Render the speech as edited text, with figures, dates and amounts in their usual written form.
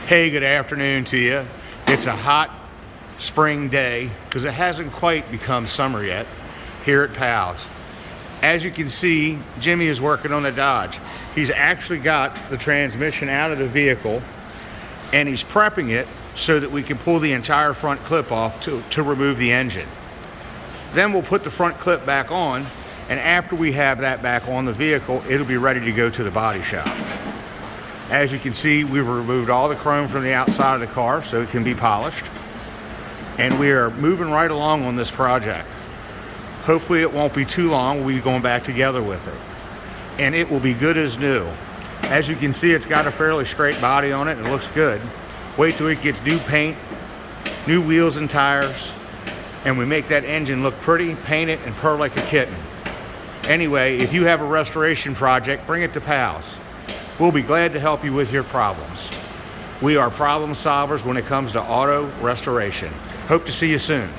Hey, good afternoon to you. It's a hot spring day because it hasn't quite become summer yet here at Powell's. As you can see, Jimmy is working on the Dodge. He's actually got the transmission out of the vehicle and he's prepping it so that we can pull the entire front clip off to remove the engine. Then we'll put the front clip back on, and after we have that back on the vehicle, it'll be ready to go to the body shop. As you can see, we've removed all the chrome from the outside of the car so it can be polished. And we are moving right along on this project. Hopefully it won't be too long. We'll be going back together with it. And it will be good as new. As you can see, it's got a fairly straight body on it and it looks good. Wait till it gets new paint, new wheels and tires, and we make that engine look pretty, paint it, and purr like a kitten. Anyway, if you have a restoration project, bring it to Powell's. We'll be glad to help you with your problems. We are problem solvers when it comes to auto restoration. Hope to see you soon.